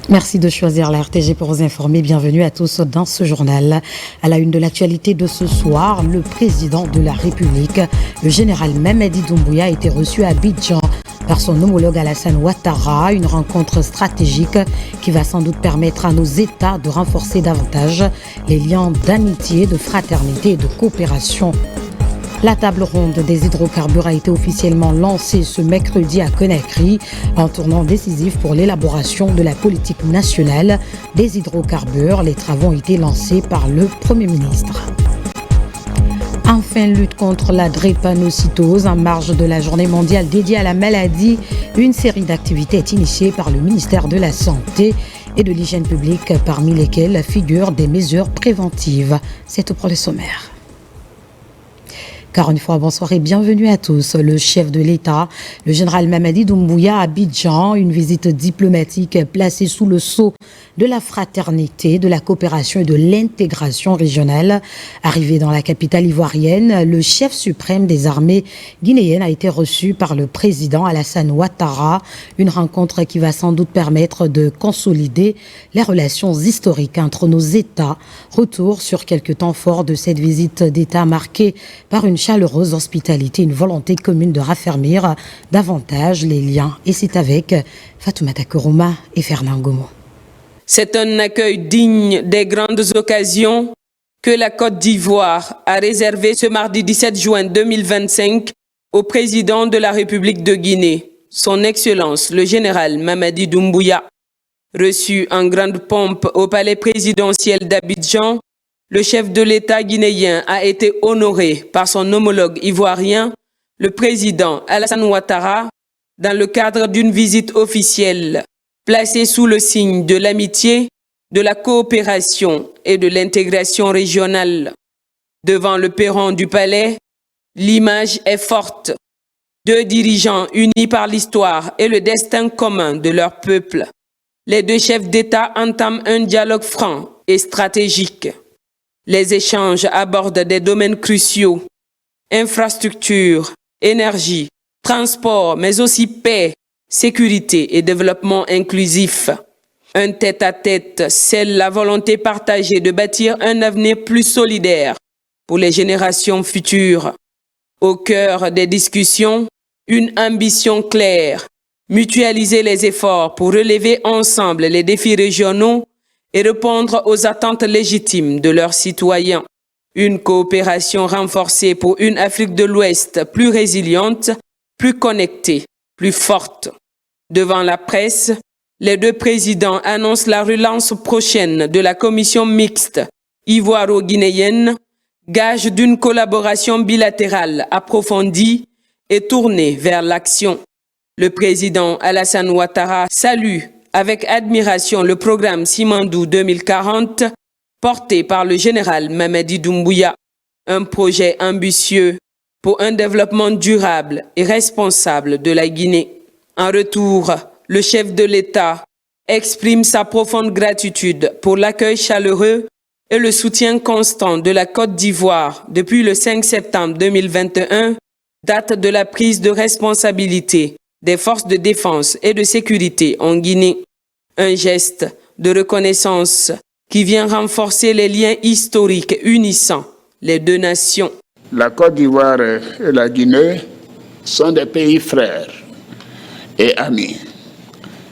Merci de choisir la RTG pour vous informer. Bienvenue à tous dans ce journal. À la une de l'actualité de ce soir, le président de la République, le général Mamadi Doumbouya, a été reçu à Abidjan par son homologue Alassane Ouattara. Une rencontre stratégique qui va sans doute permettre à nos États de renforcer davantage les liens d'amitié, de fraternité et de coopération. La table ronde des hydrocarbures a été officiellement lancée ce mercredi à Conakry, un tournant décisif pour l'élaboration de la politique nationale des hydrocarbures. Les travaux ont été lancés par le Premier ministre. Enfin, lutte contre la drépanocytose. En marge de la journée mondiale dédiée à la maladie, une série d'activités est initiée par le ministère de la Santé et de l'Hygiène publique, parmi lesquelles figurent des mesures préventives. C'est tout pour le sommaire. Encore une fois, bonsoir et bienvenue à tous. Le chef de l'État, le général Mamadi Doumbouya à Abidjan, une visite diplomatique placée sous le sceau de la fraternité, de la coopération et de l'intégration régionale. Arrivé dans la capitale ivoirienne, le chef suprême des armées guinéennes a été reçu par le président Alassane Ouattara. Une rencontre qui va sans doute permettre de consolider les relations historiques entre nos États. Retour sur quelques temps forts de cette visite d'État marquée par une chaleureuse hospitalité, une volonté commune de raffermir davantage les liens. Et c'est avec Fatoumata Kourouma et Fernand Gomo. C'est un accueil digne des grandes occasions que la Côte d'Ivoire a réservé ce mardi 17 juin 2025 au président de la République de Guinée, son Excellence le général Mamadi Doumbouya. Reçu en grande pompe au palais présidentiel d'Abidjan, le chef de l'État guinéen a été honoré par son homologue ivoirien, le président Alassane Ouattara, dans le cadre d'une visite officielle placée sous le signe de l'amitié, de la coopération et de l'intégration régionale. Devant le perron du palais, l'image est forte. Deux dirigeants unis par l'histoire et le destin commun de leur peuple. Les deux chefs d'État entament un dialogue franc et stratégique. Les échanges abordent des domaines cruciaux, infrastructures, énergie, transport, mais aussi paix, sécurité et développement inclusif. Un tête-à-tête scelle la volonté partagée de bâtir un avenir plus solidaire pour les générations futures. Au cœur des discussions, une ambition claire, mutualiser les efforts pour relever ensemble les défis régionaux et répondre aux attentes légitimes de leurs citoyens. Une coopération renforcée pour une Afrique de l'Ouest plus résiliente, plus connectée, plus forte. Devant la presse, les deux présidents annoncent la relance prochaine de la commission mixte ivoiro-guinéenne, gage d'une collaboration bilatérale approfondie et tournée vers l'action. Le président Alassane Ouattara salue avec admiration le programme Simandou 2040 porté par le général Mamadi Doumbouya, un projet ambitieux pour un développement durable et responsable de la Guinée. En retour, le chef de l'État exprime sa profonde gratitude pour l'accueil chaleureux et le soutien constant de la Côte d'Ivoire depuis le 5 septembre 2021, date de la prise de responsabilité des forces de défense et de sécurité en Guinée. Un geste de reconnaissance qui vient renforcer les liens historiques unissant les deux nations. La Côte d'Ivoire et la Guinée sont des pays frères et amis.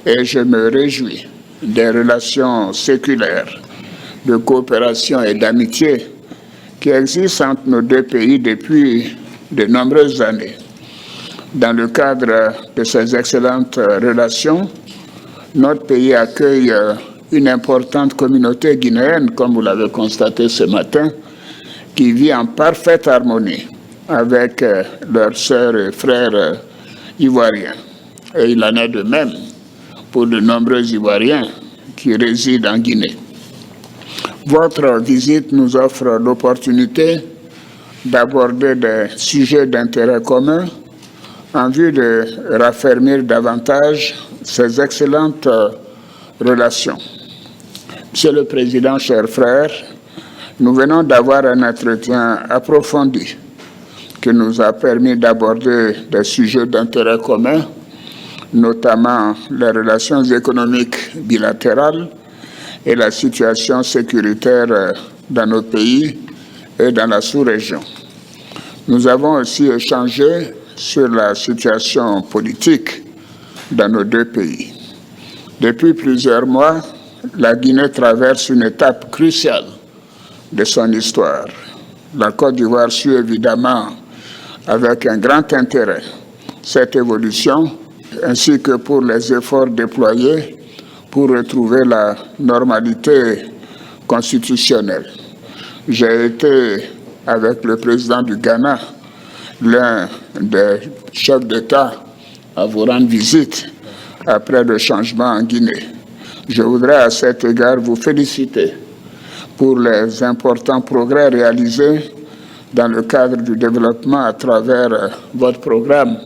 Et je me réjouis des relations séculaires de coopération et d'amitié qui existent entre nos deux pays depuis de nombreuses années. Dans le cadre de ces excellentes relations, notre pays accueille une importante communauté guinéenne, comme vous l'avez constaté ce matin, qui vit en parfaite harmonie avec leurs sœurs et frères ivoiriens. Et il en est de même pour de nombreux Ivoiriens qui résident en Guinée. Votre visite nous offre l'opportunité d'aborder des sujets d'intérêt commun en vue de raffermir davantage ces excellentes relations. Monsieur le Président, chers frères, nous venons d'avoir un entretien approfondi qui nous a permis d'aborder des sujets d'intérêt commun notamment les relations économiques bilatérales et la situation sécuritaire dans nos pays et dans la sous-région. Nous avons aussi échangé sur la situation politique dans nos deux pays. Depuis plusieurs mois, la Guinée traverse une étape cruciale de son histoire. La Côte d'Ivoire suit évidemment avec un grand intérêt cette évolution, ainsi que pour les efforts déployés pour retrouver la normalité constitutionnelle. J'ai été, avec le président du Ghana, l'un des chefs d'État à vous rendre visite après le changement en Guinée. Je voudrais à cet égard vous féliciter pour les importants progrès réalisés dans le cadre du développement à travers votre programme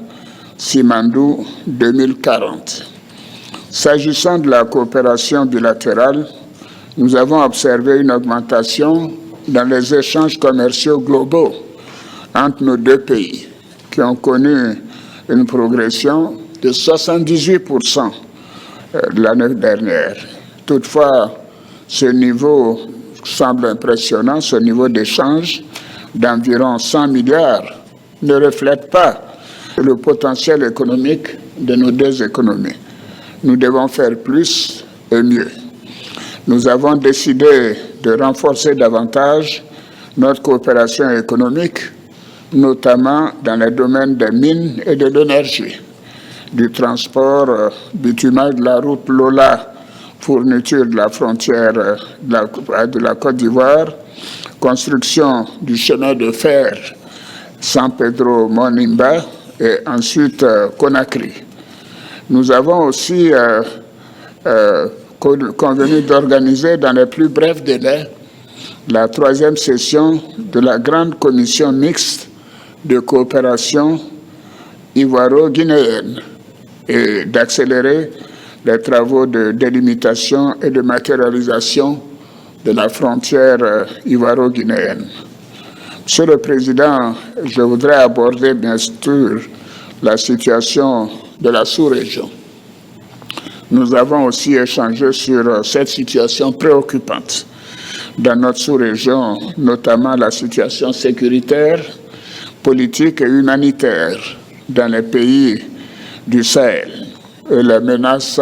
Simandou 2040. S'agissant de la coopération bilatérale, nous avons observé une augmentation dans les échanges commerciaux globaux entre nos deux pays, qui ont connu une progression de 78% l'année dernière. Toutefois, ce niveau semble impressionnant, ce niveau d'échange d'environ 100 milliards ne reflète pas le potentiel économique de nos deux économies. Nous devons faire plus et mieux. Nous avons décidé de renforcer davantage notre coopération économique, notamment dans les domaines des mines et de l'énergie, du transport bitumage de la route Lola, fourniture de la frontière de la Côte d'Ivoire, construction du chemin de fer San Pedro-Monimba et ensuite Conakry. Nous avons aussi convenu d'organiser dans les plus brefs délais la troisième session de la grande commission mixte de coopération ivoiro-guinéenne et d'accélérer les travaux de délimitation et de matérialisation de la frontière ivoiro-guinéenne. Monsieur le Président, je voudrais aborder bien sûr la situation de la sous-région. Nous avons aussi échangé sur cette situation préoccupante dans notre sous-région, notamment la situation sécuritaire, politique et humanitaire dans les pays du Sahel et les menaces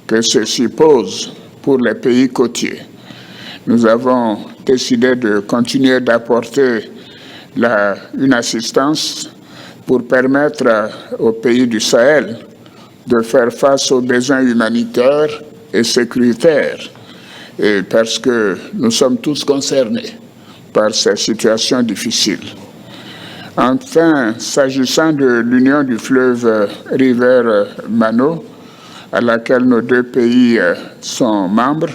que ceci pose pour les pays côtiers. Nous avons décidé de continuer d'apporter une assistance pour permettre aux pays du Sahel de faire face aux besoins humanitaires et sécuritaires, et parce que nous sommes tous concernés par ces situations difficiles. Enfin, s'agissant de l'Union du fleuve River-Mano, à laquelle nos deux pays sont membres,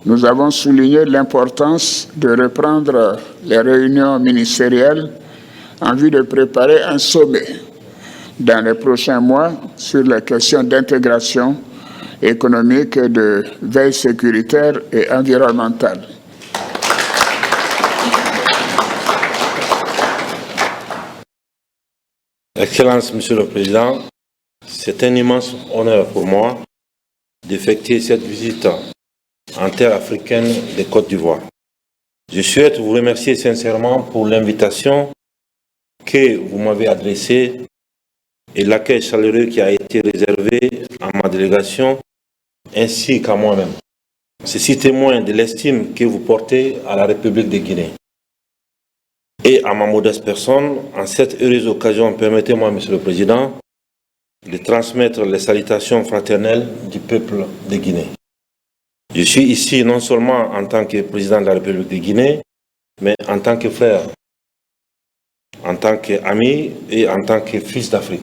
nous avons souligné l'importance de reprendre les réunions ministérielles en vue de préparer un sommet dans les prochains mois sur les questions d'intégration économique et de veille sécuritaire et environnementale. Excellence, Monsieur le Président, c'est un immense honneur pour moi d'effectuer cette visite en terre africaine des Côtes d'Ivoire. Je souhaite vous remercier sincèrement pour l'invitation que vous m'avez adressée et l'accueil chaleureux qui a été réservé à ma délégation ainsi qu'à moi-même. Ceci témoigne de l'estime que vous portez à la République de Guinée. Et à ma modeste personne, en cette heureuse occasion, permettez-moi, Monsieur le Président, de transmettre les salutations fraternelles du peuple de Guinée. Je suis ici non seulement en tant que président de la République de Guinée, mais en tant que frère, en tant qu'ami et en tant que fils d'Afrique.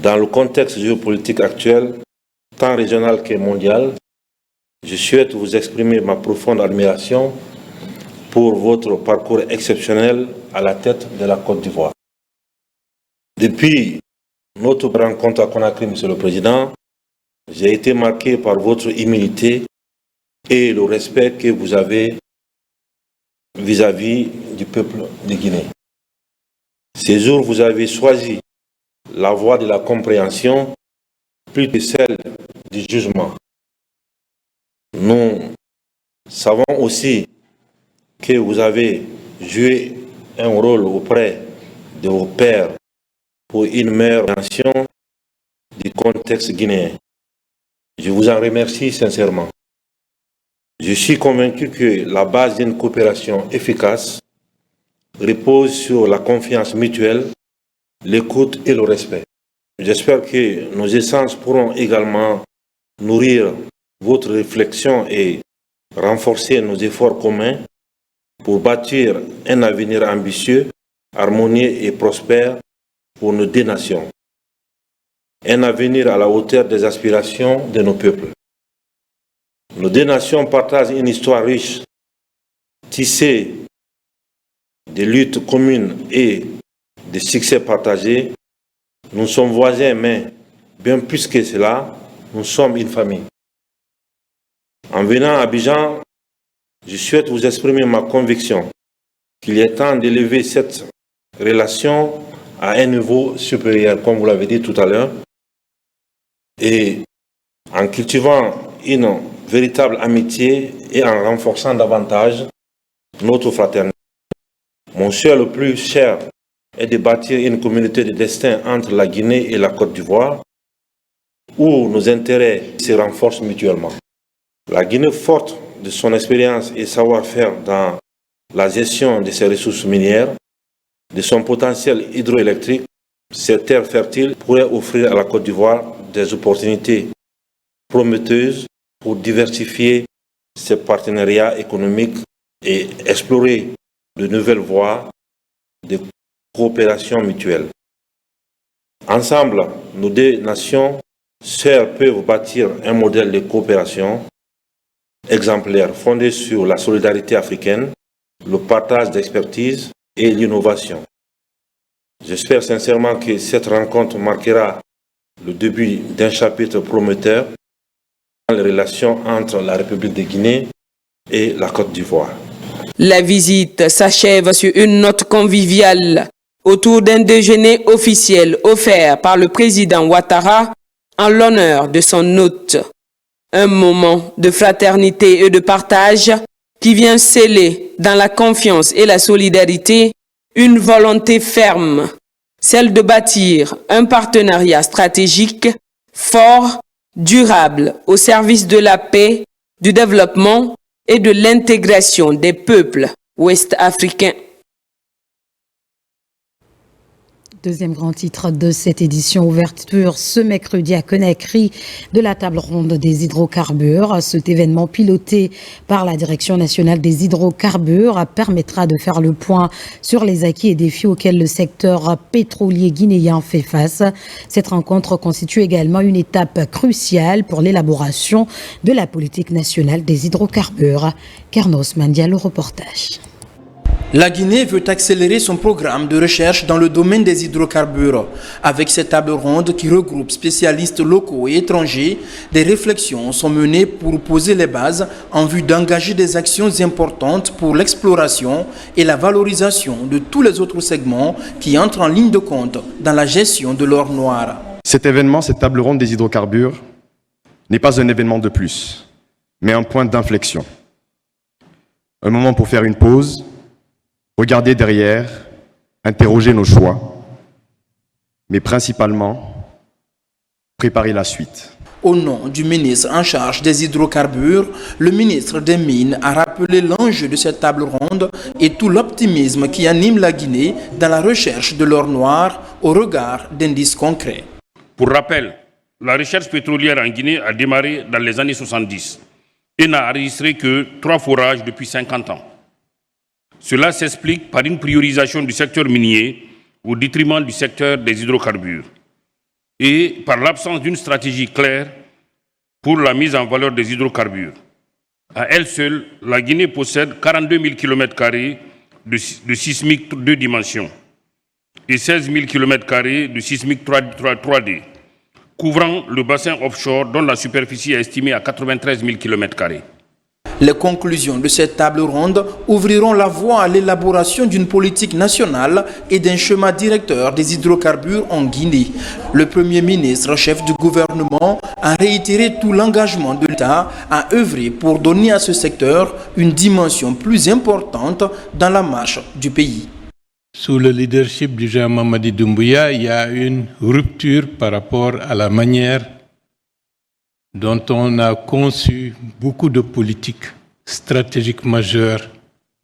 Dans le contexte géopolitique actuel, tant régional que mondial, je souhaite vous exprimer ma profonde admiration pour votre parcours exceptionnel à la tête de la Côte d'Ivoire. Depuis notre rencontre à Conakry, Monsieur le Président, j'ai été marqué par votre humilité et le respect que vous avez vis-à-vis du peuple de Guinée. Ces jours, vous avez choisi la voie de la compréhension plus que celle du jugement. Nous savons aussi que vous avez joué un rôle auprès de vos pairs pour une meilleure nation du contexte guinéen. Je vous en remercie sincèrement. Je suis convaincu que la base d'une coopération efficace repose sur la confiance mutuelle, l'écoute et le respect. J'espère que nos échanges pourront également nourrir votre réflexion et renforcer nos efforts communs pour bâtir un avenir ambitieux, harmonieux et prospère pour nos deux nations. Un avenir à la hauteur des aspirations de nos peuples. Nos deux nations partagent une histoire riche, tissée de luttes communes et de succès partagés. Nous sommes voisins, mais bien plus que cela, nous sommes une famille. En venant à Abidjan, je souhaite vous exprimer ma conviction qu'il est temps d'élever cette relation à un niveau supérieur, comme vous l'avez dit tout à l'heure, et en cultivant une véritable amitié et en renforçant davantage notre fraternité. Mon souhait le plus cher est de bâtir une communauté de destin entre la Guinée et la Côte d'Ivoire, où nos intérêts se renforcent mutuellement. La Guinée, forte de son expérience et savoir-faire dans la gestion de ses ressources minières, de son potentiel hydroélectrique, ces terres fertiles pourraient offrir à la Côte d'Ivoire des opportunités prometteuses pour diversifier ses partenariats économiques et explorer de nouvelles voies de coopération mutuelle. Ensemble, nos deux nations sœurs peuvent bâtir un modèle de coopération exemplaire fondé sur la solidarité africaine, le partage d'expertise et l'innovation. J'espère sincèrement que cette rencontre marquera le début d'un chapitre prometteur dans les relations entre la République de Guinée et la Côte d'Ivoire. La visite s'achève sur une note conviviale autour d'un déjeuner officiel offert par le président Ouattara en l'honneur de son hôte. Un moment de fraternité et de partage qui vient sceller dans la confiance et la solidarité une volonté ferme, celle de bâtir un partenariat stratégique fort, durable, au service de la paix, du développement et de l'intégration des peuples ouest-africains. Deuxième grand titre de cette édition, ouverture ce mercredi à Conakry de la table ronde des hydrocarbures. Cet événement piloté par la Direction nationale des hydrocarbures permettra de faire le point sur les acquis et défis auxquels le secteur pétrolier guinéen fait face. Cette rencontre constitue également une étape cruciale pour l'élaboration de la politique nationale des hydrocarbures. Carnos Mandia, le reportage. La Guinée veut accélérer son programme de recherche dans le domaine des hydrocarbures. Avec cette table ronde qui regroupe spécialistes locaux et étrangers, des réflexions sont menées pour poser les bases en vue d'engager des actions importantes pour l'exploration et la valorisation de tous les autres segments qui entrent en ligne de compte dans la gestion de l'or noir. Cet événement, cette table ronde des hydrocarbures, n'est pas un événement de plus, mais un point d'inflexion. Un moment pour faire une pause, regarder derrière, interroger nos choix, mais principalement, préparer la suite. Au nom du ministre en charge des hydrocarbures, le ministre des Mines a rappelé l'enjeu de cette table ronde et tout l'optimisme qui anime la Guinée dans la recherche de l'or noir au regard d'indices concrets. Pour rappel, la recherche pétrolière en Guinée a démarré dans les années 70 et n'a enregistré que 3 forages depuis 50 ans. Cela s'explique par une priorisation du secteur minier au détriment du secteur des hydrocarbures et par l'absence d'une stratégie claire pour la mise en valeur des hydrocarbures. À elle seule, la Guinée possède 42 000 km² de sismique 2 dimensions et 16 000 km² de sismique 3D, couvrant le bassin offshore dont la superficie est estimée à 93 000 km². Les conclusions de cette table ronde ouvriront la voie à l'élaboration d'une politique nationale et d'un schéma directeur des hydrocarbures en Guinée. Le Premier ministre, chef du gouvernement, a réitéré tout l'engagement de l'État à œuvrer pour donner à ce secteur une dimension plus importante dans la marche du pays. Sous le leadership du général Mamadi Doumbouya, il y a une rupture par rapport à la manière dont on a conçu beaucoup de politiques stratégiques majeures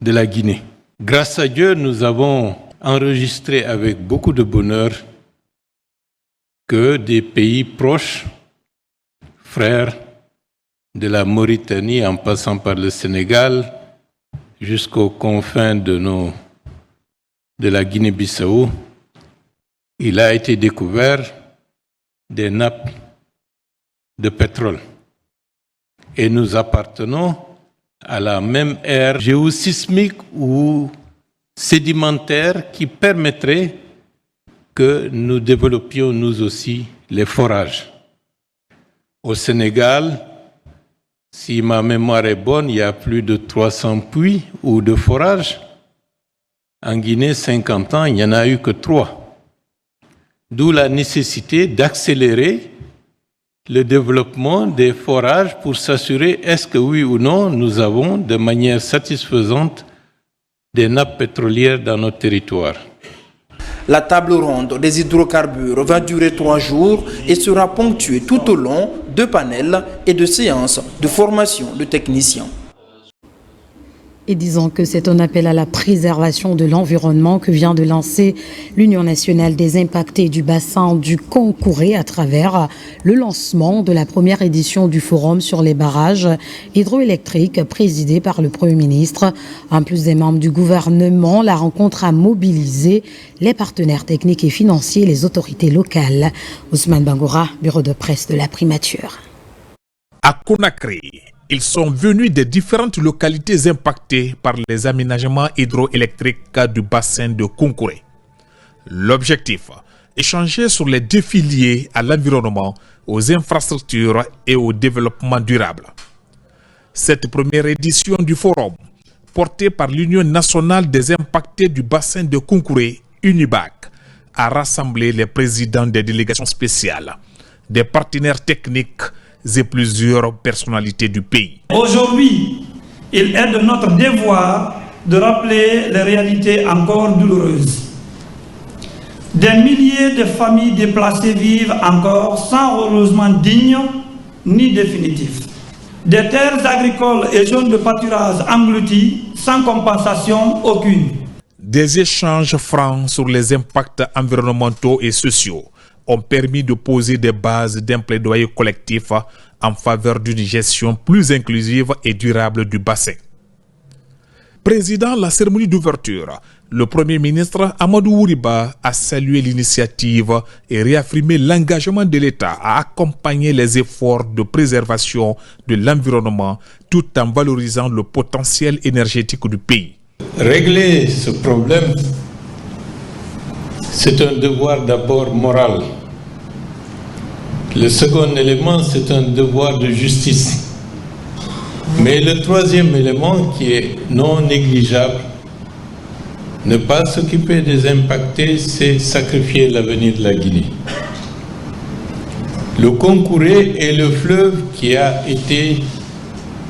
de la Guinée. Grâce à Dieu, nous avons enregistré avec beaucoup de bonheur que des pays proches, frères de la Mauritanie en passant par le Sénégal jusqu'aux confins de la Guinée-Bissau, il a été découvert des nappes de pétrole. Et nous appartenons à la même ère géosismique ou sédimentaire qui permettrait que nous développions nous aussi les forages. Au Sénégal, si ma mémoire est bonne, il y a plus de 300 puits ou de forages. En Guinée, 50 ans, il n'y en a eu que 3. D'où la nécessité d'accélérer le développement des forages pour s'assurer est-ce que oui ou non nous avons de manière satisfaisante des nappes pétrolières dans notre territoire. La table ronde des hydrocarbures va durer 3 jours et sera ponctuée tout au long de panels et de séances de formation de techniciens. Et disons que c'est un appel à la préservation de l'environnement que vient de lancer l'Union nationale des impactés du bassin du Concouré à travers le lancement de la première édition du forum sur les barrages hydroélectriques présidé par le Premier ministre. En plus des membres du gouvernement, la rencontre a mobilisé les partenaires techniques et financiers et les autorités locales. Ousmane Bangoura, bureau de presse de la primature. À Conakry, ils sont venus des différentes localités impactées par les aménagements hydroélectriques du bassin de Concouré. L'objectif, échanger sur les défis liés à l'environnement, aux infrastructures et au développement durable. Cette première édition du forum, portée par l'Union nationale des impactés du bassin de Concouré, UNIBAC, a rassemblé les présidents des délégations spéciales, des partenaires techniques et plusieurs personnalités du pays. Aujourd'hui, il est de notre devoir de rappeler les réalités encore douloureuses. Des milliers de familles déplacées vivent encore sans relogement digne ni définitif. Des terres agricoles et zones de pâturage englouties sans compensation aucune. Des échanges francs sur les impacts environnementaux et sociaux ont permis de poser des bases d'un plaidoyer collectif en faveur d'une gestion plus inclusive et durable du bassin. Président de la cérémonie d'ouverture, le Premier ministre Amadou Ouriba a salué l'initiative et réaffirmé l'engagement de l'État à accompagner les efforts de préservation de l'environnement tout en valorisant le potentiel énergétique du pays. Régler ce problème, c'est un devoir d'abord moral. Le second élément, c'est un devoir de justice. Mais le troisième élément qui est non négligeable, ne pas s'occuper des impactés, c'est sacrifier l'avenir de la Guinée. Le Concouré est le fleuve qui a été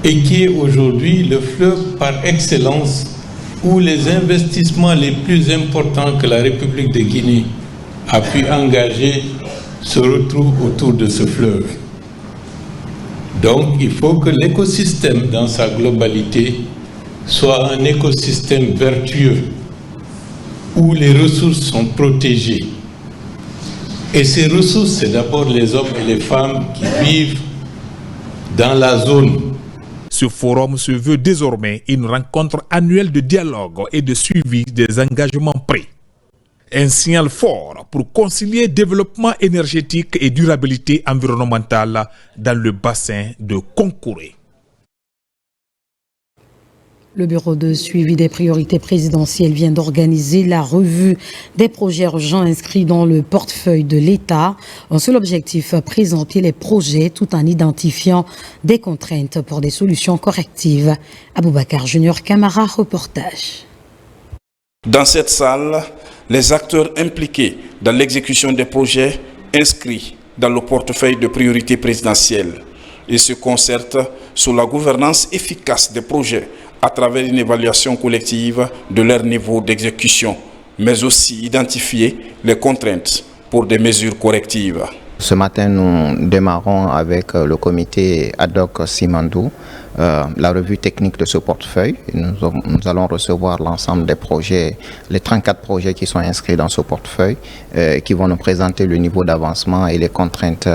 et qui est aujourd'hui le fleuve par excellence où les investissements les plus importants que la République de Guinée a pu engager se retrouvent autour de ce fleuve. Donc il faut que l'écosystème dans sa globalité soit un écosystème vertueux où les ressources sont protégées. Et ces ressources, c'est d'abord les hommes et les femmes qui vivent dans la zone. Ce forum se veut désormais une rencontre annuelle de dialogue et de suivi des engagements pris. Un signal fort pour concilier développement énergétique et durabilité environnementale dans le bassin de Concouré. Le bureau de suivi des priorités présidentielles vient d'organiser la revue des projets urgents inscrits dans le portefeuille de l'État. Un seul objectif, présenter les projets tout en identifiant des contraintes pour des solutions correctives. Aboubacar Junior Camara, reportage. Dans cette salle, les acteurs impliqués dans l'exécution des projets inscrits dans le portefeuille de priorités présidentielles. Ils se concertent sur la gouvernance efficace des projets à travers une évaluation collective de leur niveau d'exécution, mais aussi identifier les contraintes pour des mesures correctives. Ce matin, nous démarrons avec le comité ad hoc Simandou la revue technique de ce portefeuille. Nous allons recevoir l'ensemble des projets, les 34 projets qui sont inscrits dans ce portefeuille, qui vont nous présenter le niveau d'avancement et les contraintes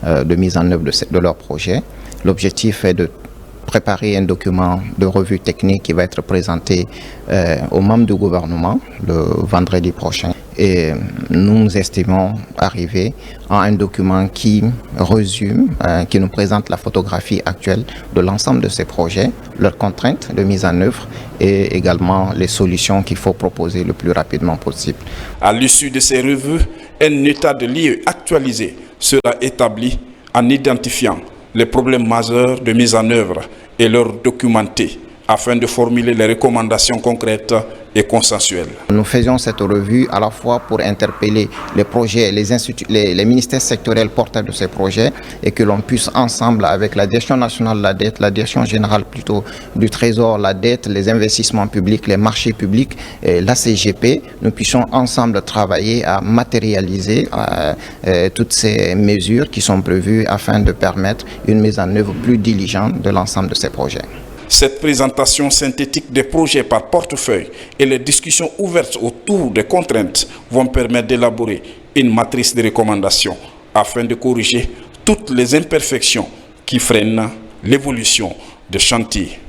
de mise en œuvre de leurs projets. L'objectif est de préparer un document de revue technique qui va être présenté aux membres du gouvernement le vendredi prochain. Et nous estimons arriver à un document qui résume, qui nous présente la photographie actuelle de l'ensemble de ces projets, leurs contraintes de mise en œuvre et également les solutions qu'il faut proposer le plus rapidement possible. À l'issue de ces revues, un état de lieu actualisé sera établi en identifiant les problèmes majeurs de mise en œuvre et leur documenter afin de formuler les recommandations concrètes et consensuelles. Nous faisions cette revue à la fois pour interpeller les projets, les ministères sectoriels porteurs de ces projets et que l'on puisse ensemble avec la Direction nationale de la dette, la Direction générale plutôt du Trésor, la dette, les investissements publics, les marchés publics, et la CGP, nous puissions ensemble travailler à matérialiser toutes ces mesures qui sont prévues afin de permettre une mise en œuvre plus diligente de l'ensemble de ces projets. Cette présentation synthétique des projets par portefeuille et les discussions ouvertes autour des contraintes vont permettre d'élaborer une matrice de recommandations afin de corriger toutes les imperfections qui freinent l'évolution des chantiers.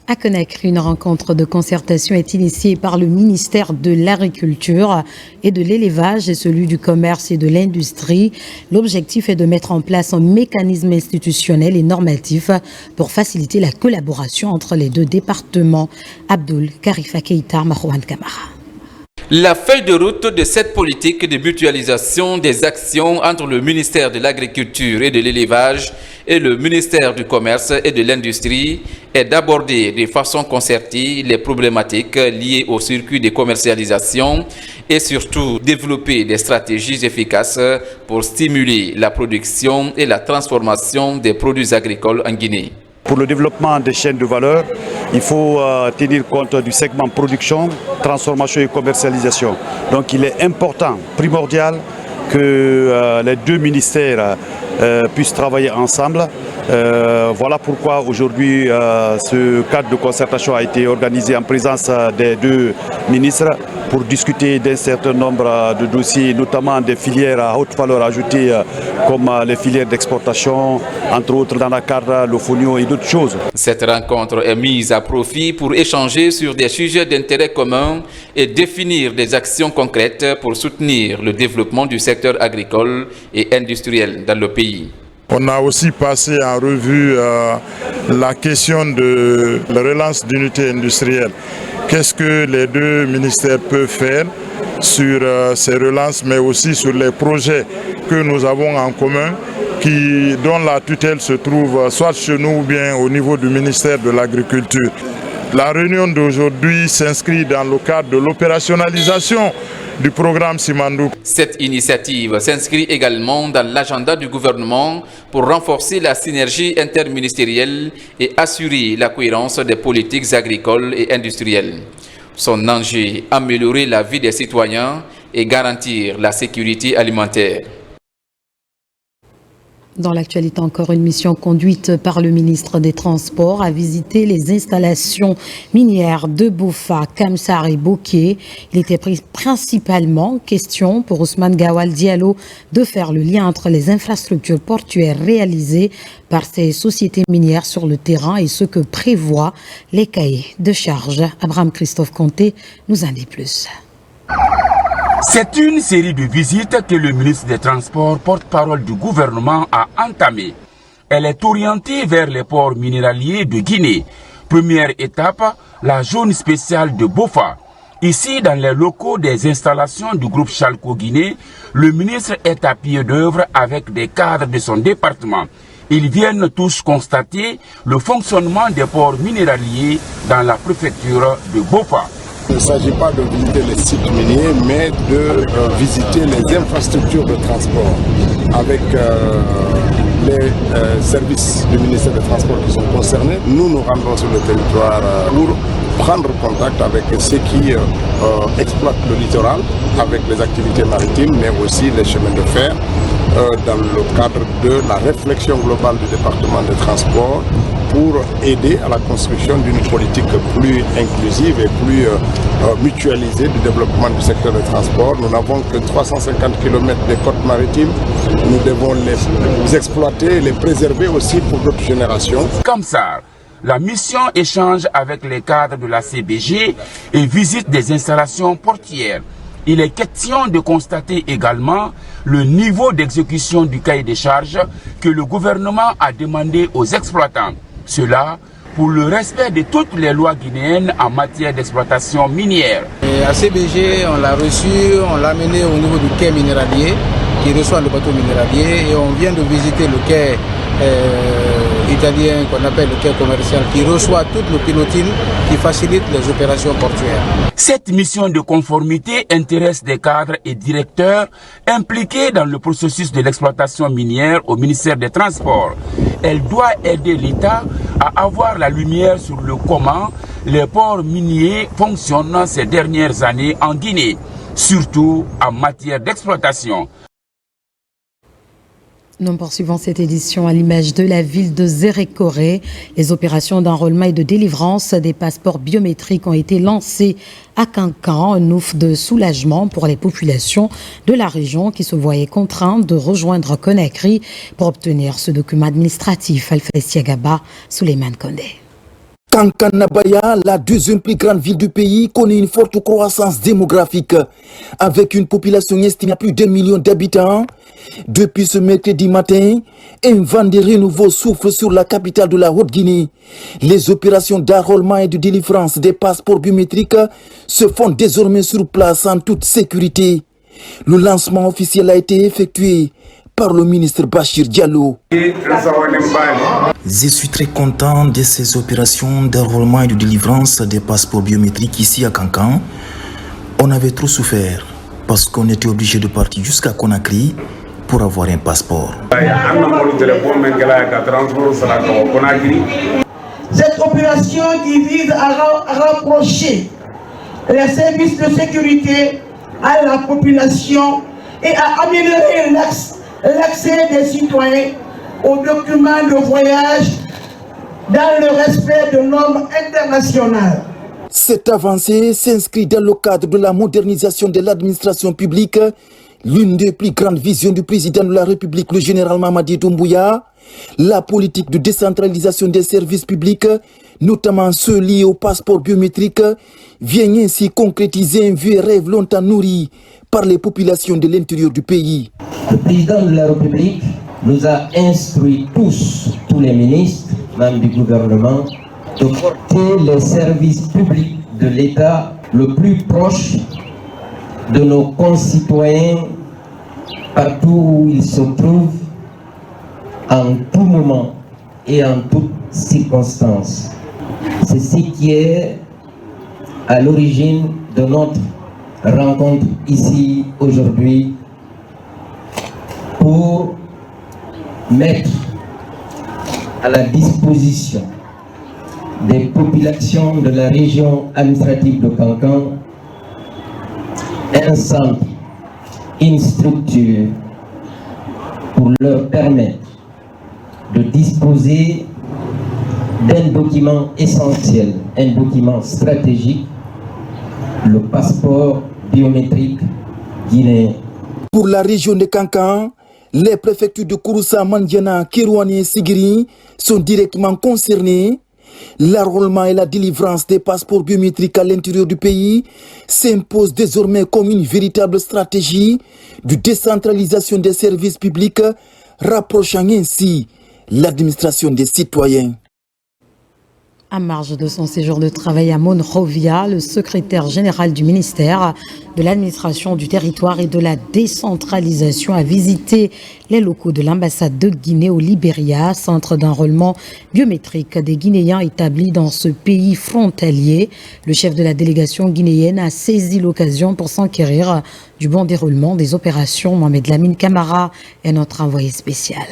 À Conakry, une rencontre de concertation est initiée par le ministère de l'Agriculture et de l'Élevage et celui du Commerce et de l'Industrie. L'objectif est de mettre en place un mécanisme institutionnel et normatif pour faciliter la collaboration entre les deux départements. Abdoul Karifa Keita, Marouane Kamara. La feuille de route de cette politique de mutualisation des actions entre le ministère de l'Agriculture et de l'Élevage et le ministère du Commerce et de l'Industrie est d'aborder de façon concertée les problématiques liées au circuit de commercialisation et surtout développer des stratégies efficaces pour stimuler la production et la transformation des produits agricoles en Guinée. Pour le développement des chaînes de valeur, il faut tenir compte du segment production, transformation et commercialisation. Donc il est important, primordial, que les deux ministères puissent travailler ensemble. Voilà pourquoi aujourd'hui ce cadre de concertation a été organisé en présence des deux ministres pour discuter d'un certain nombre de dossiers, notamment des filières à haute valeur ajoutée comme les filières d'exportation, entre autres dans la carne, le fonio et d'autres choses. Cette rencontre est mise à profit pour échanger sur des sujets d'intérêt commun et définir des actions concrètes pour soutenir le développement du secteur agricole et industriel dans le pays. On a aussi passé en revue la question de la relance d'unités industrielles. Qu'est-ce que les deux ministères peuvent faire sur ces relances, mais aussi sur les projets que nous avons en commun, dont la tutelle se trouve soit chez nous ou bien au niveau du ministère de l'Agriculture. La réunion d'aujourd'hui s'inscrit dans le cadre de l'opérationnalisation du programme Simandou. Cette initiative s'inscrit également dans l'agenda du gouvernement pour renforcer la synergie interministérielle et assurer la cohérence des politiques agricoles et industrielles. Son enjeu, améliorer la vie des citoyens et garantir la sécurité alimentaire. Dans l'actualité, encore une mission conduite par le ministre des Transports a visité les installations minières de Boufa, Kamsar et Bouquet. Il était principalement question pour Ousmane Gawal Diallo de faire le lien entre les infrastructures portuaires réalisées par ces sociétés minières sur le terrain et ce que prévoient les cahiers de charges. Abraham Christophe Conté nous en dit plus. C'est une série de visites que le ministre des Transports, porte-parole du gouvernement, a entamées. Elle est orientée vers les ports minéraliers de Guinée. Première étape, la zone spéciale de Bofa. Ici, dans les locaux des installations du groupe Chalco Guinée, le ministre est à pied d'œuvre avec des cadres de son département. Ils viennent tous constater le fonctionnement des ports minéraliers dans la préfecture de Bofa. Il ne s'agit pas de visiter les sites miniers, mais de visiter les infrastructures de transport avec les services du ministère des Transports qui sont concernés. Nous nous rendons sur le territoire pour prendre contact avec ceux qui exploitent le littoral, avec les activités maritimes, mais aussi les chemins de fer, dans le cadre de la réflexion globale du département des transports pour aider à la construction d'une politique plus inclusive et plus mutualisée du développement du secteur des transports. Nous n'avons que 350 km de côtes maritimes. Nous devons les exploiter et les préserver aussi pour d'autres générations. Comme ça, la mission échange avec les cadres de la CBG et visite des installations portières. Il est question de constater également le niveau d'exécution du cahier des charges que le gouvernement a demandé aux exploitants. Cela pour le respect de toutes les lois guinéennes en matière d'exploitation minière. Et à CBG, on l'a reçu, on l'a amené au niveau du quai minéralier qui reçoit le bateau minéralier et on vient de visiter le quai italien qu'on appelle le quai commercial qui reçoit toute le pilotine qui facilite les opérations portuaires. Cette mission de conformité intéresse des cadres et directeurs impliqués dans le processus de l'exploitation minière au ministère des Transports. Elle doit aider l'État à avoir la lumière sur le comment les ports miniers fonctionnent ces dernières années en Guinée, surtout en matière d'exploitation. Nous poursuivons cette édition à l'image de la ville de Zérékoré. Les opérations d'enrôlement et de délivrance des passeports biométriques ont été lancées à Kankan, un ouf de soulagement pour les populations de la région qui se voyaient contraintes de rejoindre Conakry pour obtenir ce document administratif. Alfessia Gaba, Souleymane Kondé. Kankanabaya, la deuxième plus grande ville du pays, connaît une forte croissance démographique. Avec une population estimée à plus d'1 million d'habitants, depuis ce mercredi matin, un vent de renouveau souffle sur la capitale de la Haute-Guinée. Les opérations d'enrôlement et de délivrance des passeports biométriques se font désormais sur place en toute sécurité. Le lancement officiel a été effectué par le ministre Bachir Diallo. Je suis très content de ces opérations d'enrôlement et de délivrance des passeports biométriques ici à Kankan. On avait trop souffert parce qu'on était obligé de partir jusqu'à Conakry pour avoir un passeport. Cette opération qui vise à rapprocher les services de sécurité à la population et à améliorer l'accès des citoyens aux documents de voyage dans le respect de normes internationales. Cette avancée s'inscrit dans le cadre de la modernisation de l'administration publique, l'une des plus grandes visions du président de la République, le général Mamadi Doumbouya. La politique de décentralisation des services publics, notamment ceux liés au passeport biométrique, vient ainsi concrétiser un vieux rêve longtemps nourri par les populations de l'intérieur du pays. Le président de la République nous a instruit tous les ministres, membres du gouvernement, de porter les services publics de l'État le plus proche de nos concitoyens partout où ils se trouvent, en tout moment et en toutes circonstances. C'est ce qui est à l'origine de notre rencontre ici aujourd'hui pour mettre à la disposition des populations de la région administrative de Kankan un centre, une structure pour leur permettre de disposer d'un document essentiel, un document stratégique, le passeport biométrique guinéen. Pour la région de Kankan, les préfectures de Kouroussa, Mandiana, Kirouani et Sigiri sont directement concernées. L'enrôlement et la délivrance des passeports biométriques à l'intérieur du pays s'imposent désormais comme une véritable stratégie de décentralisation des services publics, rapprochant ainsi l'administration des citoyens. À marge de son séjour de travail à Monrovia, le secrétaire général du ministère de l'administration du territoire et de la décentralisation a visité les locaux de l'ambassade de Guinée au Libéria, centre d'enrôlement biométrique des Guinéens établis dans ce pays frontalier. Le chef de la délégation guinéenne a saisi l'occasion pour s'enquérir du bon déroulement des opérations. Mohamed Lamine Camara est notre envoyé spécial.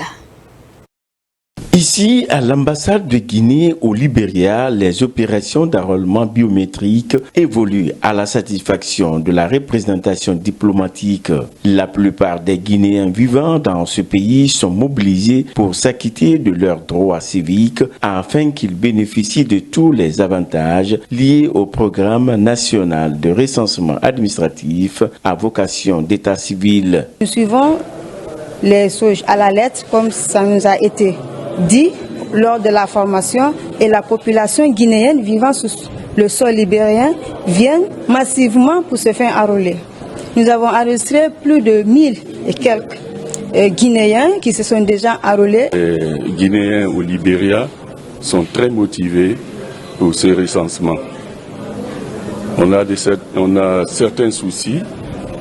Ici, à l'ambassade de Guinée au Libéria, les opérations d'enrôlement biométrique évoluent à la satisfaction de la représentation diplomatique. La plupart des Guinéens vivant dans ce pays sont mobilisés pour s'acquitter de leurs droits civiques afin qu'ils bénéficient de tous les avantages liés au programme national de recensement administratif à vocation d'état civil. Nous suivons les choses à la lettre comme ça nous a été dit lors de la formation et la population guinéenne vivant sur le sol libérien viennent massivement pour se faire enrôler. Nous avons enregistré plus de 1000 et quelques Guinéens qui se sont déjà enrôlés. Les Guinéens au Libéria sont très motivés pour ce recensement. On a certains soucis,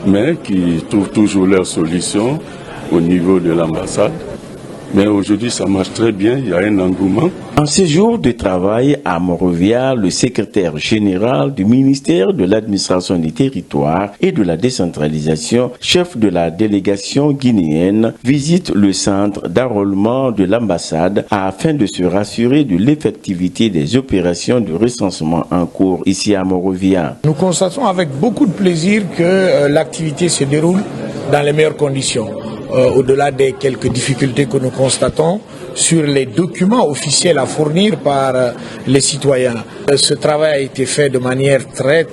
mais qui trouvent toujours leur solution au niveau de l'ambassade. Mais aujourd'hui, ça marche très bien, il y a un engouement. En séjour de travail à Monrovia, le secrétaire général du ministère de l'administration des territoires et de la décentralisation, chef de la délégation guinéenne, visite le centre d'enrôlement de l'ambassade afin de se rassurer de l'effectivité des opérations de recensement en cours ici à Monrovia. Nous constatons avec beaucoup de plaisir que l'activité se déroule dans les meilleures conditions. Au-delà des quelques difficultés que nous constatons sur les documents officiels à fournir par les citoyens. Ce travail a été fait de manière très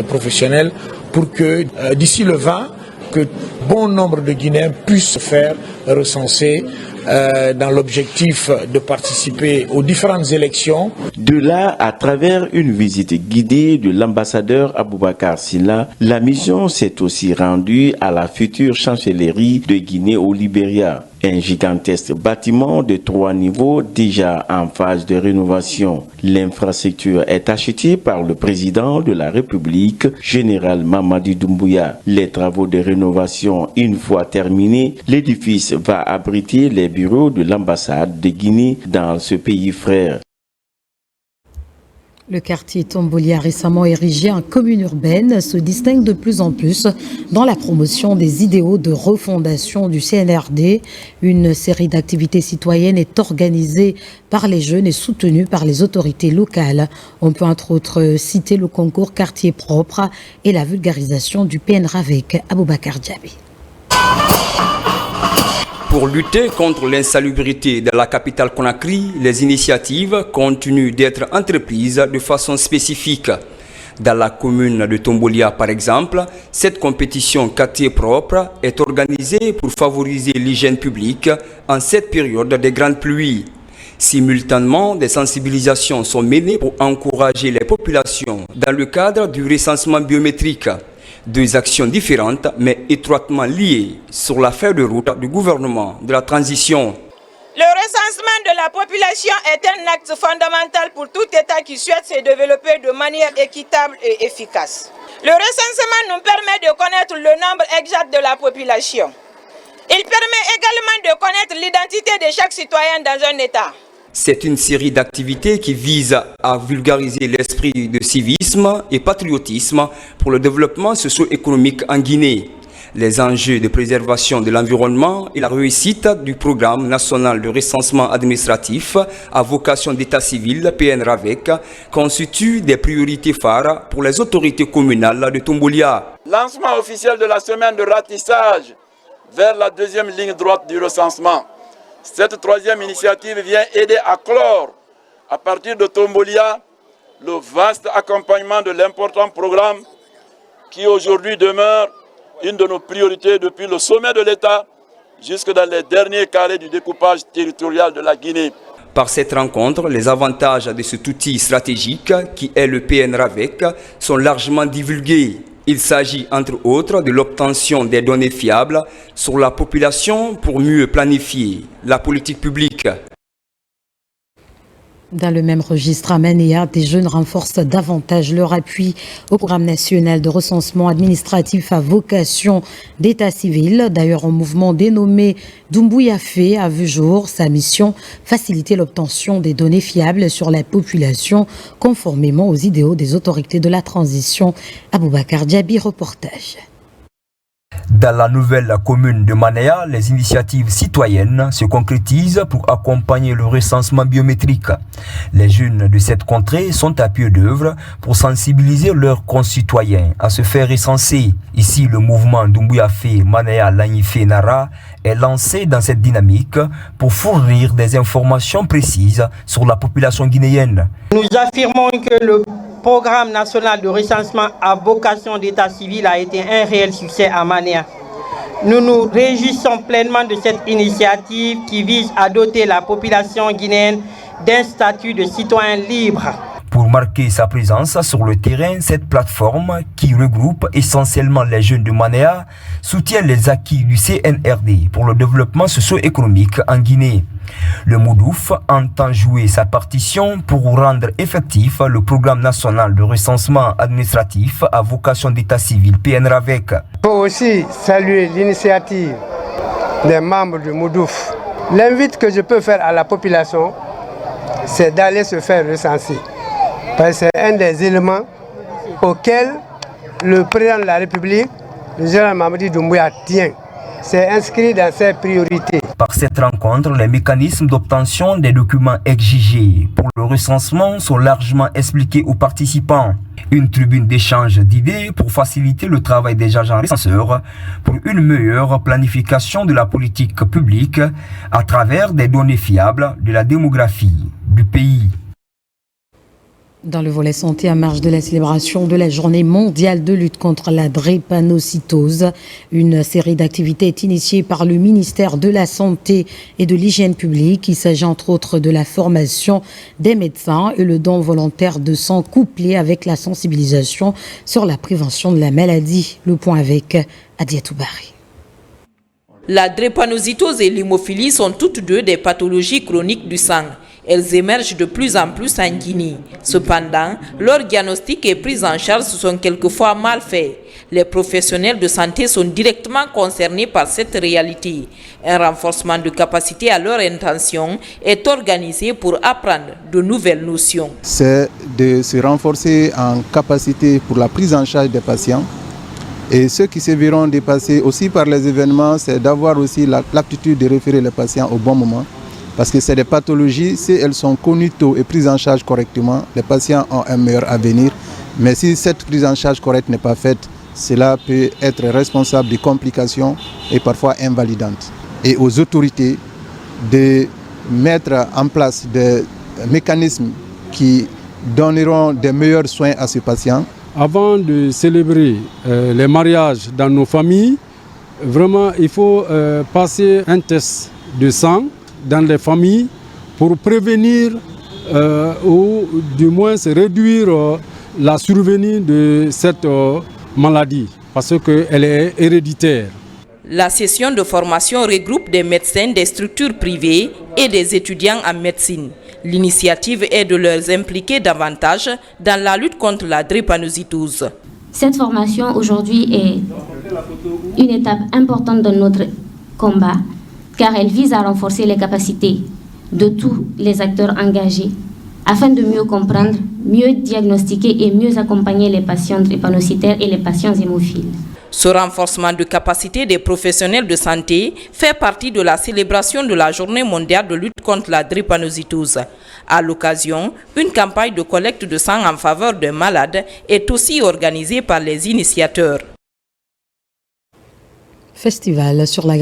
professionnelle pour que d'ici le 20, que bon nombre de Guinéens puissent se faire recenser dans l'objectif de participer aux différentes élections. De là, à travers une visite guidée de l'ambassadeur Aboubakar Silla, la mission s'est aussi rendue à la future chancellerie de Guinée au Libéria. Un gigantesque bâtiment de 3 niveaux déjà en phase de rénovation. L'infrastructure est achetée par le président de la République, général Mamadi Doumbouya. Les travaux de rénovation, une fois terminés, l'édifice va abriter les bureaux de l'ambassade de Guinée dans ce pays frère. Le quartier Tombolia, récemment érigé en commune urbaine, se distingue de plus en plus dans la promotion des idéaux de refondation du CNRD. Une série d'activités citoyennes est organisée par les jeunes et soutenue par les autorités locales. On peut entre autres citer le concours Quartier propre et la vulgarisation du PNR avec Aboubakar Diaby. Pour lutter contre l'insalubrité de la capitale Conakry, les initiatives continuent d'être entreprises de façon spécifique. Dans la commune de Tombolia, par exemple, cette compétition quartier propre est organisée pour favoriser l'hygiène publique en cette période de grandes pluies. Simultanément, des sensibilisations sont menées pour encourager les populations dans le cadre du recensement biométrique. 2 actions différentes mais étroitement liées sur la feuille de route du gouvernement de la transition. Le recensement de la population est un acte fondamental pour tout État qui souhaite se développer de manière équitable et efficace. Le recensement nous permet de connaître le nombre exact de la population. Il permet également de connaître l'identité de chaque citoyen dans un État. C'est une série d'activités qui vise à vulgariser l'esprit de civisme et patriotisme pour le développement socio-économique en Guinée. Les enjeux de préservation de l'environnement et la réussite du programme national de recensement administratif à vocation d'état civil PNRAVEC constituent des priorités phares pour les autorités communales de Tombolia. Lancement officiel de la semaine de ratissage vers la 2e ligne droite du recensement. Cette 3e initiative vient aider à clore, à partir de Tombolia, le vaste accompagnement de l'important programme qui aujourd'hui demeure une de nos priorités depuis le sommet de l'État jusque dans les derniers carrés du découpage territorial de la Guinée. Par cette rencontre, les avantages de cet outil stratégique qui est le PNRAVEC sont largement divulgués. Il s'agit entre autres de l'obtention des données fiables sur la population pour mieux planifier la politique publique. Dans le même registre, à Manéa, des jeunes renforcent davantage leur appui au programme national de recensement administratif à vocation d'état civil. D'ailleurs, un mouvement dénommé Doumbouya Fait a vu jour. Sa mission, faciliter l'obtention des données fiables sur la population conformément aux idéaux des autorités de la transition. Aboubacar Diaby, reportage. Dans la nouvelle commune de Manéa, les initiatives citoyennes se concrétisent pour accompagner le recensement biométrique. Les jeunes de cette contrée sont à pied d'œuvre pour sensibiliser leurs concitoyens à se faire recenser. Ici, le mouvement Doumbouya Fait Manéa Lagnife Nara est lancé dans cette dynamique pour fournir des informations précises sur la population guinéenne. Nous affirmons que le programme national de recensement à vocation d'état civil a été un réel succès à Manéa. Nous nous réjouissons pleinement de cette initiative qui vise à doter la population guinéenne d'un statut de citoyen libre. Pour marquer sa présence sur le terrain, cette plateforme, qui regroupe essentiellement les jeunes de Manéa, soutient les acquis du CNRD pour le développement socio-économique en Guinée. Le Moudouf entend jouer sa partition pour rendre effectif le programme national de recensement administratif à vocation d'état civil PNRAVEC. Il faut aussi saluer l'initiative des membres du Moudouf. L'invite que je peux faire à la population, c'est d'aller se faire recenser. Parce que c'est un des éléments auxquels le président de la République, le général Mamadi Doumbouya, tient. C'est inscrit dans ses priorités. Par cette rencontre, les mécanismes d'obtention des documents exigés pour le recensement sont largement expliqués aux participants. Une tribune d'échange d'idées pour faciliter le travail des agents recenseurs pour une meilleure planification de la politique publique à travers des données fiables de la démographie du pays. Dans le volet santé, à marge de la célébration de la journée mondiale de lutte contre la drépanocytose, une série d'activités est initiée par le ministère de la Santé et de l'Hygiène publique. Il s'agit entre autres de la formation des médecins et le don volontaire de sang couplé avec la sensibilisation sur la prévention de la maladie. Le point avec Adiatou Bari. La drépanocytose et l'hémophilie sont toutes deux des pathologies chroniques du sang. Elles émergent de plus en plus en Guinée. Cependant, leur diagnostic et prise en charge sont quelquefois mal faits. Les professionnels de santé sont directement concernés par cette réalité. Un renforcement de capacité à leur intention est organisé pour apprendre de nouvelles notions. C'est de se renforcer en capacité pour la prise en charge des patients. Et ceux qui se verront dépassés aussi par les événements, c'est d'avoir aussi l'aptitude de référer les patients au bon moment. Parce que c'est des pathologies, si elles sont connues tôt et prises en charge correctement, les patients ont un meilleur avenir. Mais si cette prise en charge correcte n'est pas faite, cela peut être responsable de complications et parfois invalidantes. Et aux autorités de mettre en place des mécanismes qui donneront des meilleurs soins à ces patients. Avant de célébrer les mariages dans nos familles, vraiment il faut passer un test de sang dans les familles pour prévenir ou du moins réduire la survenue de cette maladie parce qu'elle est héréditaire. La session de formation regroupe des médecins des structures privées et des étudiants en médecine. L'initiative est de leur impliquer davantage dans la lutte contre la drépanocytose. Cette formation aujourd'hui est une étape importante dans notre combat car elle vise à renforcer les capacités de tous les acteurs engagés afin de mieux comprendre, mieux diagnostiquer et mieux accompagner les patients drépanocytaires et les patients hémophiles. Ce renforcement de capacité des professionnels de santé fait partie de la célébration de la Journée mondiale de lutte contre la drépanocytose. À l'occasion, une campagne de collecte de sang en faveur des malades est aussi organisée par les initiateurs. Festival sur la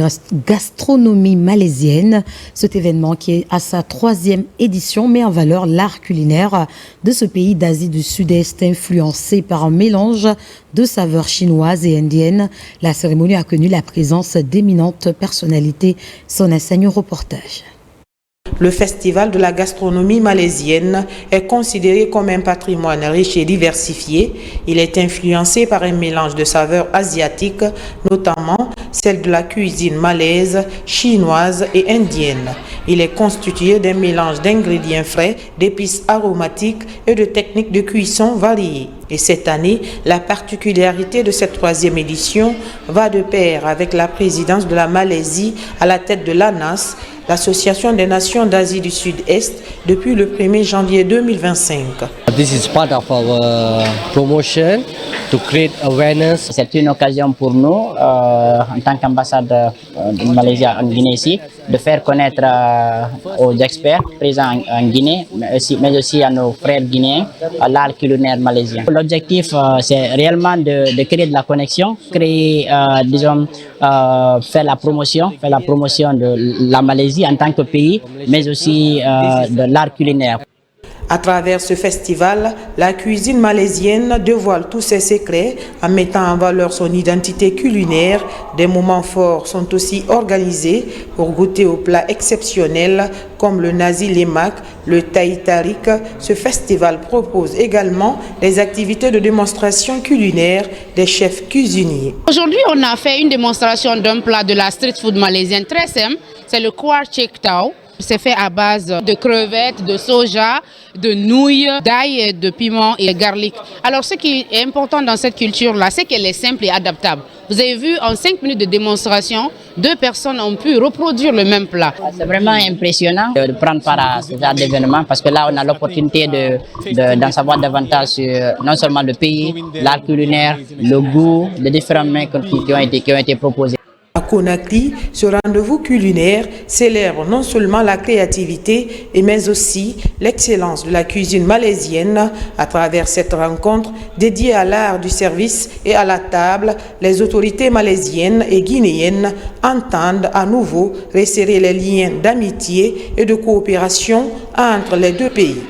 gastronomie malaisienne. Cet événement qui est à sa 3e édition met en valeur l'art culinaire de ce pays d'Asie du Sud-Est influencé par un mélange de saveurs chinoises et indiennes. La cérémonie a connu la présence d'éminentes personnalités. Son enseigne au reportage. Le festival de la gastronomie malaisienne est considéré comme un patrimoine riche et diversifié. Il est influencé par un mélange de saveurs asiatiques, notamment celle de la cuisine malaise, chinoise et indienne. Il est constitué d'un mélange d'ingrédients frais, d'épices aromatiques et de techniques de cuisson variées. Et cette année, la particularité de cette 3e édition va de pair avec la présidence de la Malaisie à la tête de l'ANAS, l'Association des Nations d'Asie du Sud-Est, depuis le 1er janvier 2025. This is part of our promotion to create awareness. C'est une occasion pour nous, en tant qu'ambassadeur de Malaisie en Guinée ici, de faire connaître aux experts présents en Guinée, mais aussi à nos frères guinéens, l'art culinaire malaisien. L'objectif, c'est réellement de créer de la connexion, faire la promotion de la Malaisie en tant que pays, mais aussi de l'art culinaire. À travers ce festival, la cuisine malaisienne dévoile tous ses secrets en mettant en valeur son identité culinaire. Des moments forts sont aussi organisés pour goûter aux plats exceptionnels comme le nasi lemak, le taï tarik. Ce festival propose également des activités de démonstration culinaire des chefs cuisiniers. Aujourd'hui, on a fait une démonstration d'un plat de la street food malaisienne très simple. C'est le kwar chek tau. C'est fait à base de crevettes, de soja, de nouilles, d'ail, de piment et de garlic. Alors ce qui est important dans cette culture-là, c'est qu'elle est simple et adaptable. Vous avez vu, en 5 minutes de démonstration, 2 personnes ont pu reproduire le même plat. C'est vraiment impressionnant de prendre part à ce genre d'événement parce que là, on a l'opportunité d'en savoir davantage sur non seulement le pays, l'art culinaire, le goût, les différents mets qui ont été proposés. À Conakry, ce rendez-vous culinaire célèbre non seulement la créativité, mais aussi l'excellence de la cuisine malaisienne. À travers cette rencontre dédiée à l'art du service et à la table, les autorités malaisiennes et guinéennes entendent à nouveau resserrer les liens d'amitié et de coopération entre les 2 pays.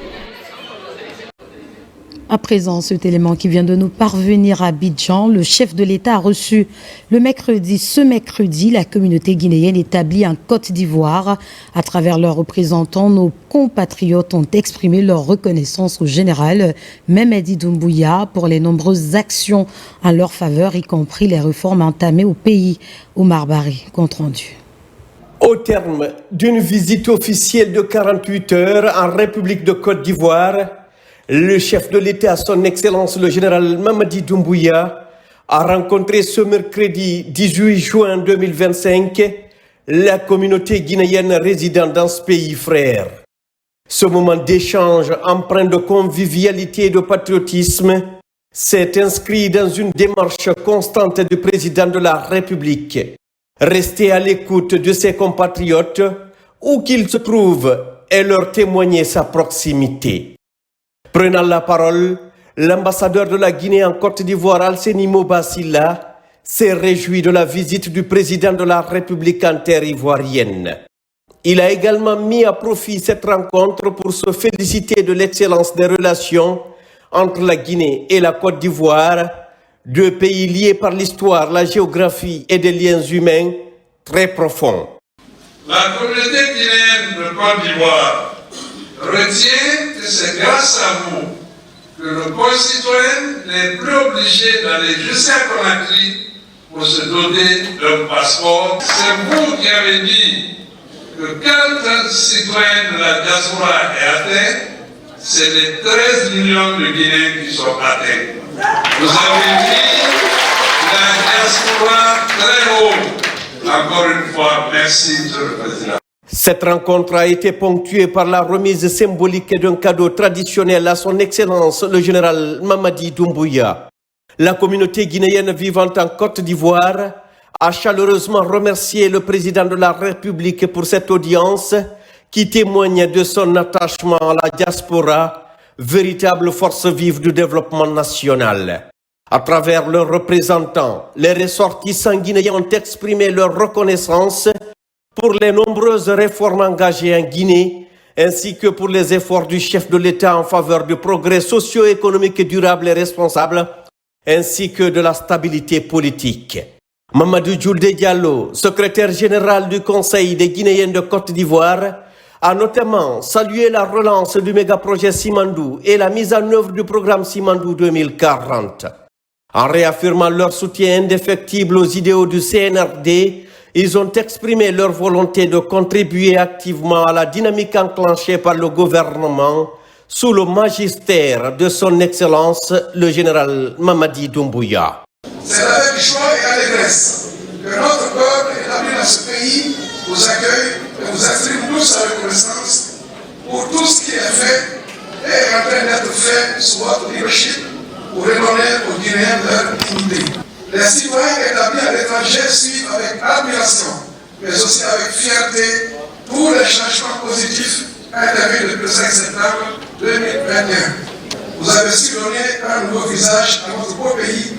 À présent, cet élément qui vient de nous parvenir à Abidjan, le chef de l'État a reçu ce mercredi, la communauté guinéenne établie en Côte d'Ivoire. À travers leurs représentants, nos compatriotes ont exprimé leur reconnaissance au général Mamadi Doumbouya pour les nombreuses actions en leur faveur, y compris les réformes entamées au pays. Omar Barry, compte rendu. Au terme d'une visite officielle de 48 heures en République de Côte d'Ivoire, le chef de l'État, son Excellence le général Mamadi Doumbouya, a rencontré ce mercredi 18 juin 2025 la communauté guinéenne résidant dans ce pays frère. Ce moment d'échange empreint de convivialité et de patriotisme s'est inscrit dans une démarche constante du président de la République. Rester à l'écoute de ses compatriotes, où qu'ils se trouvent, et leur témoigner sa proximité. Prenant la parole, l'ambassadeur de la Guinée en Côte d'Ivoire, Alseni Mobasila, s'est réjoui de la visite du président de la République en terre ivoirienne. Il a également mis à profit cette rencontre pour se féliciter de l'excellence des relations entre la Guinée et la Côte d'Ivoire, 2 pays liés par l'histoire, la géographie et des liens humains très profonds. La communauté guinéenne de Côte d'Ivoire retient que c'est grâce à vous que nos concitoyens n'est plus obligés d'aller jusqu'à Conakry pour se doter d'un passeport. C'est vous qui avez dit que quand un citoyen de la diaspora est atteint, c'est les 13 millions de Guinéens qui sont atteints. Vous avez mis la diaspora très haut. Encore une fois, merci, Monsieur le Président. Cette rencontre a été ponctuée par la remise symbolique d'un cadeau traditionnel à son Excellence le général Mamadi Doumbouya. La communauté guinéenne vivant en Côte d'Ivoire a chaleureusement remercié le président de la République pour cette audience qui témoigne de son attachement à la diaspora, véritable force vive du développement national. À travers leurs représentants, les ressortissants guinéens ont exprimé leur reconnaissance pour les nombreuses réformes engagées en Guinée, ainsi que pour les efforts du chef de l'État en faveur du progrès socio-économique durable et responsable, ainsi que de la stabilité politique. Mamadou Djoulde Diallo, secrétaire général du Conseil des Guinéens de Côte d'Ivoire, a notamment salué la relance du méga-projet Simandou et la mise en œuvre du programme Simandou 2040. En réaffirmant leur soutien indéfectible aux idéaux du CNRD, ils ont exprimé leur volonté de contribuer activement à la dynamique enclenchée par le gouvernement sous le magistère de son Excellence, le général Mamadi Doumbouya. C'est avec joie et allégresse que notre peuple établi dans ce pays vous accueille et vous exprime tous sa reconnaissance pour tout ce qui est fait et est en train d'être fait sous votre leadership pour redonner aux Guinéens leur dignité. Les citoyens établis à l'étranger suivent avec admiration, mais aussi avec fierté, tous les changements positifs intervenus depuis le 5 septembre 2021. Vous avez su donner un nouveau visage à notre beau pays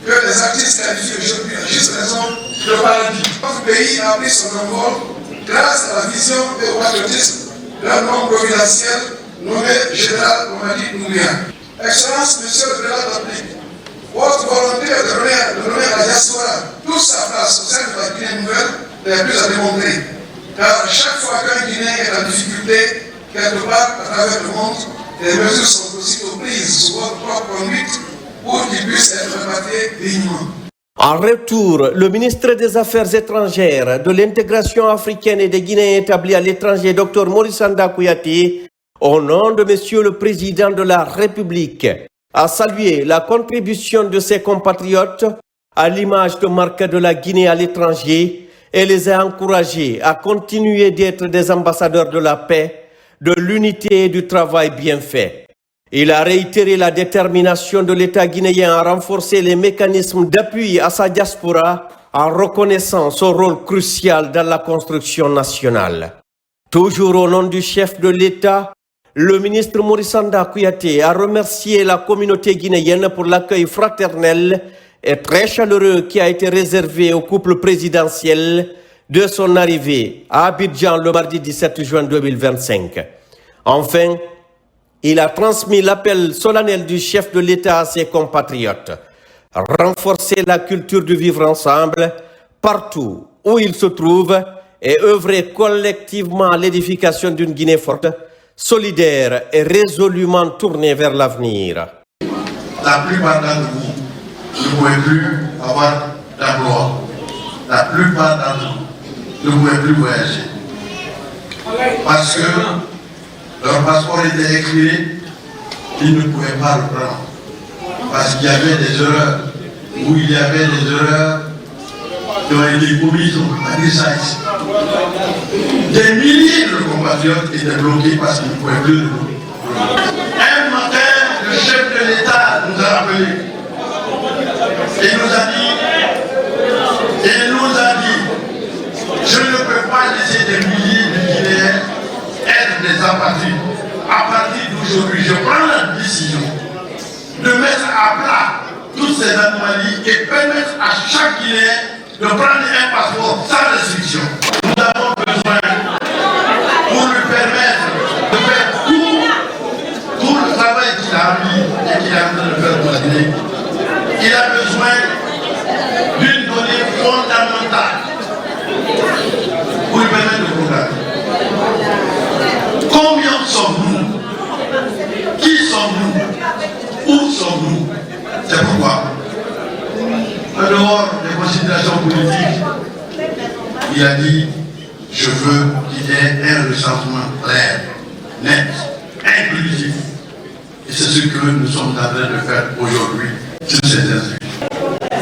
que les artistes qualifient aujourd'hui à juste raison de paradis. Notre pays a pris son envol grâce à la vision et au patriotisme d'un homme providentiel nommé Général Mamadi Doumbouya. Excellence, Monsieur le Président de la République, votre volonté de donner à la diaspora toute sa place au sein de la Guinée nouvelle n'est plus à démontrer. Car à chaque fois qu'un Guinéen est en difficulté, quelque part à travers le monde, les mesures sont aussitôt prises sous votre propre conduite pour qu'il puisse être réparti dignement. En retour, le ministre des Affaires étrangères, de l'intégration africaine et des Guinéens établis à l'étranger, Dr Maurice Sanda Kouyaté, au nom de Monsieur le Président de la République, a salué la contribution de ses compatriotes à l'image de marque de la Guinée à l'étranger et les a encouragés à continuer d'être des ambassadeurs de la paix, de l'unité et du travail bien fait. Il a réitéré la détermination de l'État guinéen à renforcer les mécanismes d'appui à sa diaspora en reconnaissant son rôle crucial dans la construction nationale. Toujours au nom du chef de l'État, le ministre Maurice Sanda Kouyaté a remercié la communauté guinéenne pour l'accueil fraternel et très chaleureux qui a été réservé au couple présidentiel de son arrivée à Abidjan le mardi 17 juin 2025. Enfin, il a transmis l'appel solennel du chef de l'État à ses compatriotes. Renforcer la culture du vivre ensemble partout où il se trouve et œuvrer collectivement à l'édification d'une Guinée forte, solidaire et résolument tournée vers l'avenir. La plupart d'entre vous ne pouvez plus avoir d'emploi. La plupart d'entre vous ne pouvez plus voyager. Parce que leur passeport était expiré, ils ne pouvaient pas le prendre. Parce qu'il y avait des erreurs, où il y avait des erreurs qui ont été commises à des sites. Des milliers de compatriotes étaient bloqués parce qu'ils ne pouvaient plus le voir. Un matin, le chef de l'État nous a rappelé et nous a dit, je ne peux pas laisser des milliers de Guinéens être des apatrides. À partir d'aujourd'hui, je prends la décision de mettre à plat toutes ces anomalies et permettre à chaque Guinéen de prendre un passeport sans restriction. Nous avons besoin, pour lui permettre de faire tout le travail qu'il a mis et qu'il est en train de faire pour la Guinée, il a besoin d'une donnée fondamentale pour lui permettre de programmer. Combien sommes-nous? Qui sommes-nous? Où sommes-nous? C'est pourquoi, en dehors des considérations politiques, il a dit, je veux qu'il y ait un recensement clair, net, inclusif. Et c'est ce que nous sommes en train de faire aujourd'hui sur ces institutions.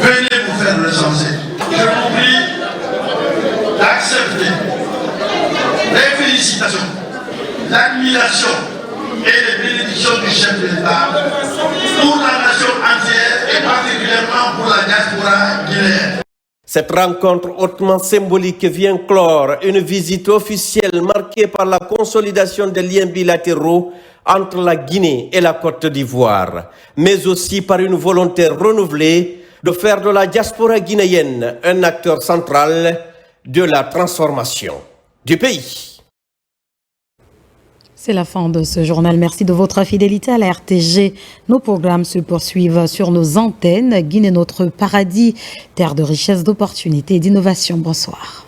Venez vous faire recenser. Je vous prie d'accepter les félicitations, l'admiration et les bénédictions du chef de l'État pour la nation entière et particulièrement pour la diaspora guinéenne. Cette rencontre hautement symbolique vient clore une visite officielle marquée par la consolidation des liens bilatéraux entre la Guinée et la Côte d'Ivoire, mais aussi par une volonté renouvelée de faire de la diaspora guinéenne un acteur central de la transformation du pays. C'est la fin de ce journal. Merci de votre fidélité à la RTG. Nos programmes se poursuivent sur nos antennes. Guinée, notre paradis, terre de richesse, d'opportunités et d'innovation. Bonsoir.